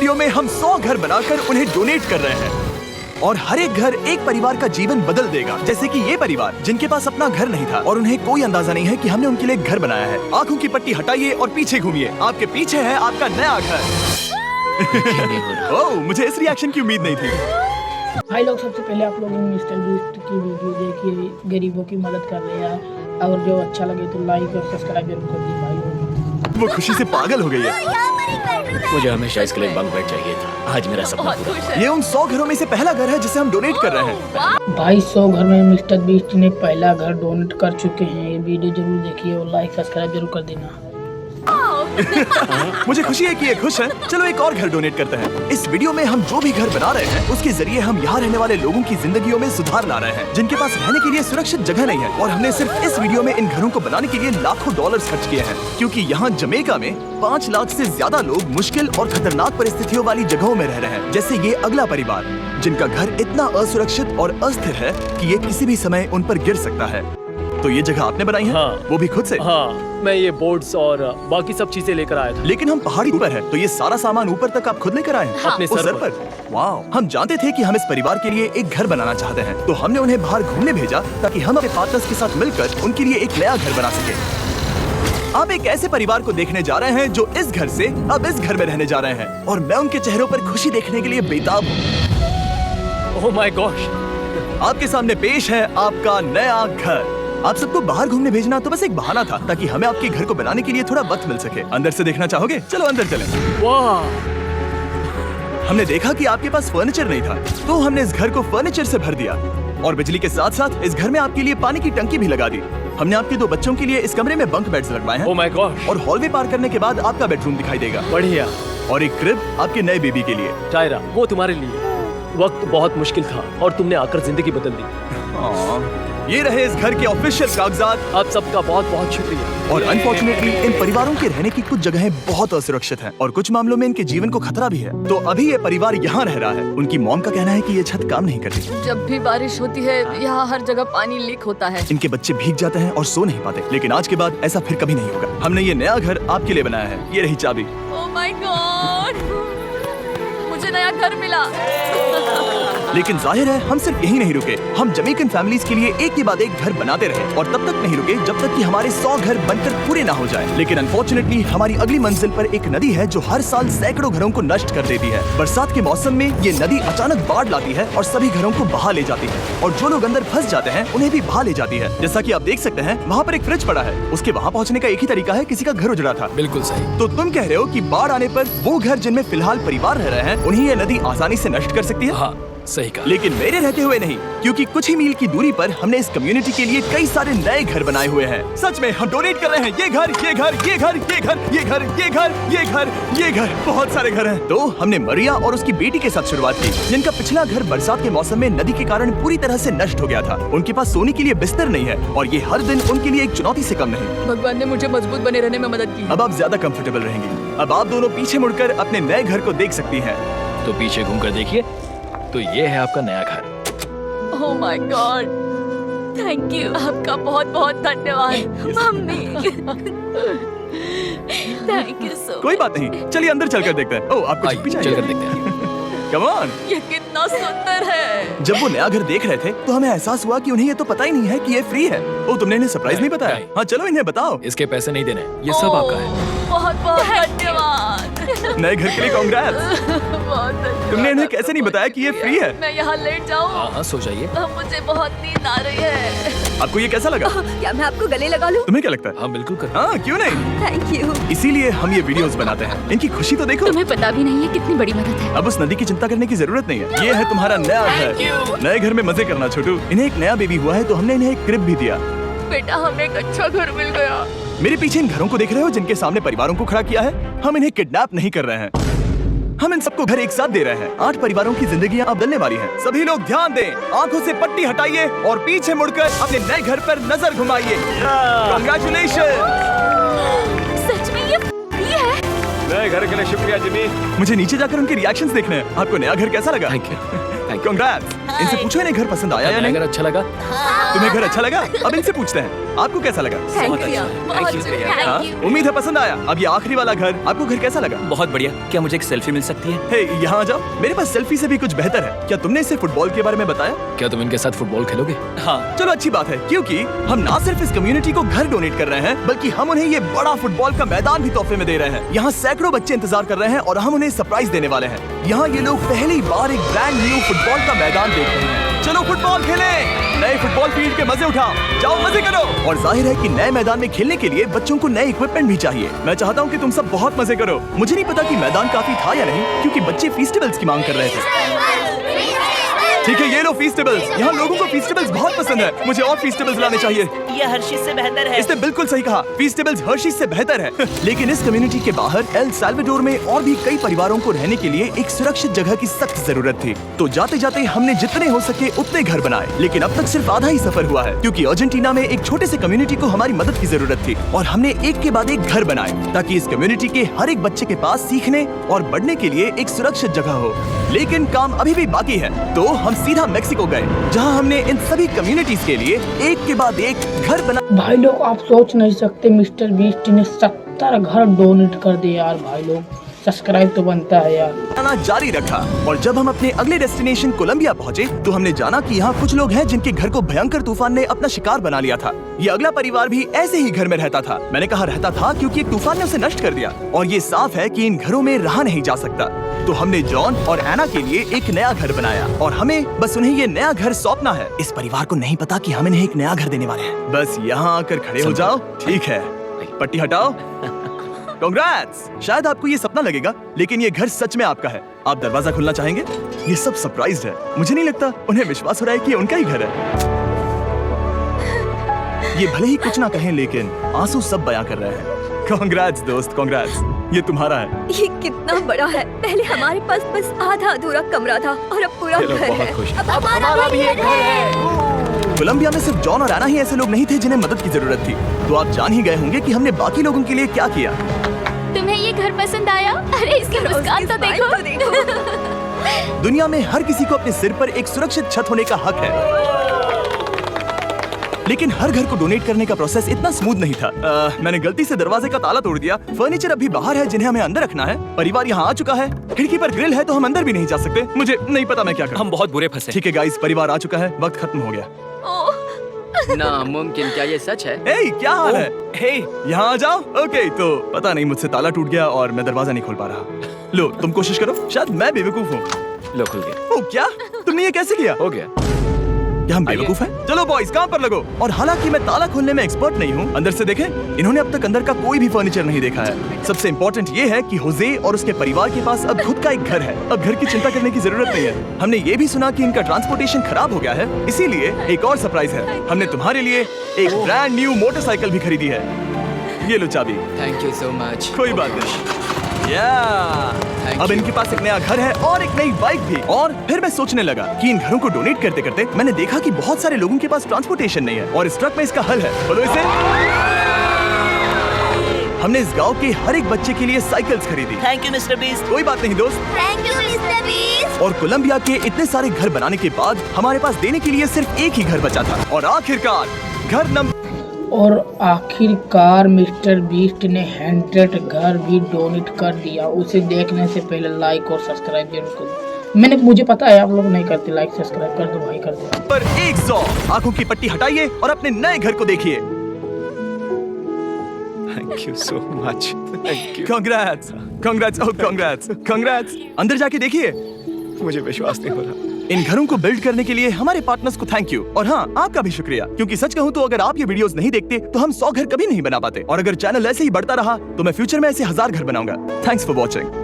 Video में हम 100 घर बनाकर उन्हें डोनेट कर रहे हैं और हर एक घर एक परिवार का जीवन बदल देगा। जैसे कि ये परिवार जिनके पास अपना घर नहीं था और उन्हें कोई अंदाजा नहीं है कि हमने उनके लिए घर बनाया है। आंखों की पट्टी हटाइए और पीछे घूमिए। आपके पीछे है आपका नया घर। ओह, मुझे इस रिएक्शन की उम्मीद नहीं थी। भाई लोग, सबसे पहले आप लोग मिस्टर बीस्ट की वीडियो देखिए, गरीबों की मदद कर रहे हैं। और जो अच्छा लगे तो लाइक और सब्सक्राइब जरूर कर दीजिए भाई। वो खुशी से पागल हो गई है। मुझे हमेशा इसके लिए बंक बेड चाहिए था। आज मेरा सपना पूरा। ये उन 100 घरों में से पहला घर है जिसे हम डोनेट कर रहे हैं। भाई 100 घर में मिस्टर बीस्ट ने पहला घर डोनेट कर चुके हैं। ये वीडियो जरूर देखिए और लाइक सब्सक्राइब जरूर कर देना। मुझे खुशी है कि ये खुश है। चलो एक और घर डोनेट करते हैं। इस वीडियो में हम जो भी घर बना रहे हैं उसके जरिए हम यहाँ रहने वाले लोगों की जिंदगियों में सुधार ला रहे हैं, जिनके पास रहने के लिए सुरक्षित जगह नहीं है। और हमने सिर्फ इस वीडियो में इन घरों को बनाने के लिए लाखों डॉलर्स खर्च किए हैं, क्योंकि यहाँ जमैका में 5 लाख से ज्यादा लोग मुश्किल और खतरनाक परिस्थितियों वाली जगहों में रह रहे हैं। जैसे ये अगला परिवार जिनका घर इतना असुरक्षित और अस्थिर है कि ये किसी भी समय उन पर गिर सकता है। तो ये जगह आपने बनाई है? हाँ। वो भी खुद से? हाँ, मैं ये बोर्ड्स और बाकी सब चीजें लेकर आया था। लेकिन हम पहाड़ी ऊपर है, तो ये सारा सामान ऊपर तक आप खुद लेकर आए हैं? अपने उस सर पर। वाह! हम जानते थे कि हम इस परिवार के लिए एक घर बनाना चाहते हैं, तो हमने उन्हें बाहर घूमने भेजा ताकि हम अपने पार्टनर्स के साथ मिलकर उनके लिए एक नया घर बना सके। आप एक ऐसे परिवार को देखने जा रहे हैं जो इस घर से अब इस घर में रहने जा रहे हैं, और मैं उनके चेहरों पर खुशी देखने के लिए बेताब हूँ। Oh my gosh! आपके सामने पेश है आपका नया घर। आप सबको बाहर घूमने भेजना तो बस एक बहाना था ताकि हमें आपके घर को बनाने के लिए थोड़ा वक्त मिल सके। अंदर से देखना चाहोगे? चलो अंदर चलें। वाह! हमने देखा कि आपके पास फर्नीचर नहीं था, तो हमने इस घर को फर्नीचर से भर दिया और बिजली के साथ साथ इस घर में आपके लिए पानी की टंकी भी लगा दी। हमने आपके 2 बच्चों के लिए इस कमरे में बंक बेड्स लगवाए हैं। Oh my gosh! और हॉलवे पार करने के बाद आपका बेडरूम दिखाई देगा। बढ़िया। और एक क्रिब आपके नए बेबी के लिए। टायरा, वो तुम्हारे लिए। वक्त बहुत मुश्किल था और तुमने आकर जिंदगी बदल दी। ये रहे इस घर के ऑफिशियल कागजात। आप सबका बहुत बहुत शुक्रिया। और अनफॉर्चुनेटली इन परिवारों के रहने की कुछ जगहें बहुत असुरक्षित हैं और कुछ मामलों में इनके जीवन को खतरा भी है। तो अभी ये परिवार यहाँ रह रहा है। उनकी मॉम का कहना है कि ये छत काम नहीं करती। जब भी बारिश होती है यहाँ हर जगह पानी लीक होता है। इनके बच्चे भीग जाते हैं और सो नहीं पाते, लेकिन आज के बाद ऐसा फिर कभी नहीं होगा। हमने ये नया घर आपके लिए बनाया है। ये रही चाबी। ओह माय गॉड, मुझे नया घर मिला। लेकिन जाहिर है हम सिर्फ यही नहीं रुके। हम जमैकन फैमिलीज के लिए एक के बाद एक घर बनाते रहे और तब तक नहीं रुके जब तक कि हमारे 100 घर बनकर पूरे ना हो जाए। लेकिन अनफॉर्चुनेटली हमारी अगली मंजिल पर एक नदी है जो हर साल सैकड़ों घरों को नष्ट कर देती है। बरसात के मौसम में ये नदी अचानक बाढ़ लाती है और सभी घरों को बहा ले जाती है, और जो लोग अंदर फंस जाते हैं उन्हें भी बहा ले जाती है। जैसा कि आप देख सकते हैं वहाँ पर एक फ्रिज पड़ा है। उसके वहाँ पहुँचने का एक ही तरीका है, किसी का घर उजड़ा था। बिल्कुल सही। तो तुम कह रहे हो कि बाढ़ आने पर वो घर जिनमें फिलहाल परिवार रह रहे हैं उन्हें ये नदी आसानी से नष्ट कर सकती है? हाँ, सही कहा। लेकिन मेरे रहते हुए नहीं, क्योंकि कुछ ही मील की दूरी पर हमने इस कम्युनिटी के लिए कई सारे नए घर बनाए हुए हैं। सच में हम डोनेट कर रहे हैं। ये घर, ये घर, ये घर, ये घर, ये घर, ये घर, ये घर, ये घर, बहुत सारे घर हैं। तो हमने मरिया और उसकी बेटी के साथ शुरुआत की, जिनका पिछला घर बरसात के मौसम में नदी के कारण पूरी तरह से नष्ट हो गया था। उनके पास सोने के लिए बिस्तर नहीं है और ये हर दिन उनके लिए एक चुनौती से कम नहीं। भगवान ने मुझे मजबूत बने रहने में मदद की। अब आप ज्यादा कंफर्टेबल रहेंगी। अब आप दोनों पीछे मुड़कर अपने नए घर को देख सकती हैं। तो पीछे घूमकर देखिए, तो ये है आपका नया घर। Oh my God, thank you. आपका बहुत बहुत धन्यवाद मम्मी। Thank you so. कोई बात नहीं, चलिए अंदर चलकर देखते हैं। ओह, आपको चुप्पी चाहिए? चलकर देखते हैं। Come on. ये कितना सुंदर है। जब वो नया घर देख रहे थे तो हमें एहसास हुआ कि उन्हें ये तो पता ही नहीं है कि ये फ्री है। ओ, तुमने इन्हें सरप्राइज नहीं बताया? नहीं। हाँ, चलो इन्हें बताओ। इसके पैसे नहीं देने, ये सब आपका है। बहुत बहुत धन्यवाद। नए घर के लिए कांग्रेट्स। बहुत धन्यवाद। तुमने इन्हें कैसे नहीं बताया कि ये फ्री है? मैं यहाँ लेट जाऊँ? हाँ हाँ, सो जाइए। मुझे बहुत नींद आ रही है। आपको ये कैसा लगा? क्या मैं आपको गले लगा लूं? तुम्हें क्या लगता है? हाँ बिल्कुल कर। हाँ, क्यों नहीं? Thank you. इसीलिए हम ये वीडियोस बनाते हैं। इनकी खुशी तो देखो। तुम्हें पता भी नहीं है कितनी बड़ी मदद है। अब उस नदी की चिंता करने की जरूरत नहीं है। ये है तुम्हारा नया घर। नए घर में मजे करना छोटू। इन्हें एक नया बेबी हुआ है तो हमने इन्हें एक क्रिब भी दिया। बेटा, हमें एक अच्छा घर मिल गया। मेरे पीछे इन घरों को देख रहे हो जिनके सामने परिवारों को खड़ा किया है? हम इन्हें किडनैप नहीं कर रहे हैं, हम इन सबको घर एक साथ दे रहे हैं। 8 परिवारों की जिंदगियां अब बदलने वाली हैं। सभी लोग ध्यान दें, आंखों से पट्टी हटाइए और पीछे मुड़कर अपने नए घर पर नजर घुमाइए। कांग्रेचुलेशन। सच में ये है? नए घर के लिए शुक्रिया जिमी। मुझे नीचे जाकर उनके रिएक्शंस देखने हैं। आपको नया घर कैसा लगा? Thank you. कंग्रेट्स। इनसे पूछो इन्हें घर पसंद आया या नहीं। अगर अच्छा लगा तुम्हें घर अच्छा लगा? अब इनसे पूछते हैं आपको कैसा लगा। थैंक यू, बहुत हाँ, थैंक यू। उम्मीद है पसंद आया। अब ये आखिरी वाला घर, आपको घर कैसा लगा? बहुत बढ़िया। क्या मुझे एक सेल्फी मिल सकती है? हे, यहाँ आ जाओ, मेरे पास सेल्फी से भी कुछ बेहतर है। क्या तुमने इसे फुटबॉल के बारे में बताया? क्या तुम इनके साथ फुटबॉल खेलोगे? हाँ। चलो अच्छी बात है, क्योंकि हम ना सिर्फ इस कम्युनिटी को घर डोनेट कर रहे हैं, बल्कि हम उन्हें ये बड़ा फुटबॉल का मैदान भी तोहफे में दे रहे हैं। यहाँ सैकड़ों बच्चे इंतजार कर रहे हैं और हम उन्हें सरप्राइज देने वाले हैं। यहाँ ये लोग पहली बार एक ब्रांड न्यू फुटबॉल का मैदान देख रहे हैं। चलो फुटबॉल खेलें, नए फुटबॉल फील्ड के मजे उठाओ, जाओ मजे करो। और जाहिर है कि नए मैदान में खेलने के लिए बच्चों को नए इक्विपमेंट भी चाहिए। मैं चाहता हूँ कि तुम सब बहुत मजे करो। मुझे नहीं पता कि मैदान काफी था या नहीं, क्योंकि बच्चे फेस्टिवल्स की मांग कर रहे थे। ठीक है, ये लो फेस्टिवल्स। यहाँ लोगों को फेस्टिवल्स बहुत पसंद है। मुझे और फेस्टिवल्स लाने चाहिए। ये हर्षित से बेहतर है। इसने बिल्कुल सही कहा, फेस्टिवल्स हर्शीज से बेहतर है। लेकिन इस कम्युनिटी के बाहर एल साल्वाडोर में और भी कई परिवारों को रहने के लिए एक सुरक्षित जगह की सख्त जरूरत थी। तो जाते जाते हमने जितने हो सके उतने घर बनाए, लेकिन अब तक सिर्फ आधा ही सफर हुआ है, क्योंकि अर्जेंटीना में एक छोटे से कम्युनिटी को हमारी मदद की जरूरत थी। और हमने एक के बाद एक घर बनाए ताकि इस कम्युनिटी के हर एक बच्चे के पास सीखने और बढ़ने के लिए एक सुरक्षित जगह हो। लेकिन काम अभी भी बाकी है, तो हम सीधा मेक्सिको गए, जहां हमने इन सभी कम्युनिटीज के लिए एक के बाद एक घर बना। भाई लोग आप सोच नहीं सकते, मिस्टर बीस्ट ने 70 घर डोनेट कर दिए यार। भाई लोग सब्सक्राइब तो बनता है यार। बनाना जारी रखा और जब हम अपने अगले डेस्टिनेशन कोलंबिया पहुंचे, तो हमने जाना कि यहाँ कुछ लोग हैं जिनके घर को भयंकर तूफान ने अपना शिकार बना लिया था। ये अगला परिवार भी ऐसे ही घर में रहता था। मैंने कहा रहता था क्योंकि एक तूफान ने उसे नष्ट कर दिया और ये साफ है कि इन घरों में रहा नहीं जा सकता। तो हमने जॉन और एना के लिए एक नया घर बनाया और हमें बस उन्हें ये नया घर सौंपना है। इस परिवार को नहीं पता कि हम इन्हें एक नया घर देने वाले हैं। बस यहाँ आकर खड़े हो जाओ। ठीक है, पट्टी हटाओ। कांग्रेट्स। शायद आपको ये सपना लगेगा, लेकिन ये घर सच में आपका है। आप दरवाजा खोलना चाहेंगे? ये सब सरप्राइज है। मुझे नहीं लगता उन्हें विश्वास हो रहा है कि ये उनका ही घर है। ये भले ही कुछ ना कहें, लेकिन आंसू सब बयां कर रहे हैं। कांग्रेट्स दोस्त, कांग्रेट्स। ये तुम्हारा है। ये कितना बड़ा है। पहले हमारे पास बस आधा अधूरा कमरा था और अब पूरा ये लोग घर बहुत है। खुश हैं। अब हमारा भी एक घर है। कोलंबिया में सिर्फ जॉन और एना ही ऐसे लोग नहीं थे जिन्हें मदद की जरूरत थी। तो आप जान ही गए होंगे कि हमने बाकी लोगों के लिए क्या किया। तुम्हें ये घर पसंद आया? अरे इसकी मुस्कान तो देखो। दुनिया में हर किसी को अपने सिर पर एक सुरक्षित छत होने का हक है, लेकिन हर घर को डोनेट करने का प्रोसेस इतना स्मूथ नहीं था। मैंने गलती से दरवाजे का ताला तोड़ दिया। फर्नीचर अभी बाहर है जिन्हें हमें अंदर रखना है। परिवार यहाँ आ चुका है। खिड़की पर ग्रिल है तो हम अंदर भी नहीं जा सकते। मुझे नहीं पता मैं क्या करूं। हम बहुत बुरे फंसे। ठीक है गाइस, परिवार आ चुका है, वक्त खत्म हो गया। नामुमकिन, क्या ये सच है? हे, क्या हाल है? हे, यहाँ आ जाओ। ओके, तो पता नहीं मुझसे ताला टूट गया और मैं दरवाजा नहीं खोल पा रहा। लो, तुम कोशिश करो, शायद मैं बेवकूफ हूँ। लो, खुल गया। ओ क्या? तुमने ये कैसे किया? हो गया। क्या हम बेवकूफ हैं? चलो बॉयज, काम पर लगो। और हालांकि मैं ताला खोलने में एक्सपर्ट नहीं हूँ, अंदर से देखें, इन्होंने अब तक अंदर का कोई भी फर्नीचर नहीं देखा है। सबसे इम्पोर्टेंट ये है कि होजे और उसके परिवार के पास अब खुद का एक घर है। अब घर की चिंता करने की जरूरत नहीं है। हमने ये भी सुना कि इनका ट्रांसपोर्टेशन खराब हो गया है, इसीलिए एक और सरप्राइज है। हमने तुम्हारे लिए एक ब्रांड न्यू मोटरसाइकिल भी खरीदी है। ये लो चाबी। Thank you so much. कोई बात नहीं। अब इनके पास एक नया घर है और एक नई बाइक भी। और फिर मैं सोचने लगा कि इन घरों को डोनेट करते करते मैंने देखा कि बहुत सारे लोगों के पास ट्रांसपोर्टेशन नहीं है और इस ट्रक में इसका हल है। बोलो इसे। हमने इस गांव के हर एक बच्चे के लिए साइकिल्स खरीदी। Thank you mister beast. कोई बात नहीं दोस्त। Thank you mister beast. और कोलंबिया के इतने सारे घर बनाने के बाद हमारे पास देने के लिए सिर्फ एक ही घर बचा था। और आखिरकार घर नंबर मिस्टर बीस्ट ने 100 घर भी डोनेट कर दिया। उसे देखने से पहले लाइक और सब्सक्राइब जरूर करो। मुझे पता है आप लोग नहीं करते। लाइक सब्सक्राइब कर दो भाई, कर दो। पर 100 आंखों की पट्टी हटाइए और अपने नए घर को देखिए। Thank you so much. Thank you. Congrats, congrats, oh congrats, congrats. अंदर जाके देखिए। मुझे विश्वास नहीं हो रहा। इन घरों को बिल्ड करने के लिए हमारे पार्टनर्स को थैंक यू। और हाँ, आपका भी शुक्रिया, क्योंकि सच कहूँ तो अगर आप ये वीडियोस नहीं देखते तो हम 100 घर कभी नहीं बना पाते। और अगर चैनल ऐसे ही बढ़ता रहा तो मैं फ्यूचर में ऐसे 1000 घर बनाऊंगा। Thanks for watching.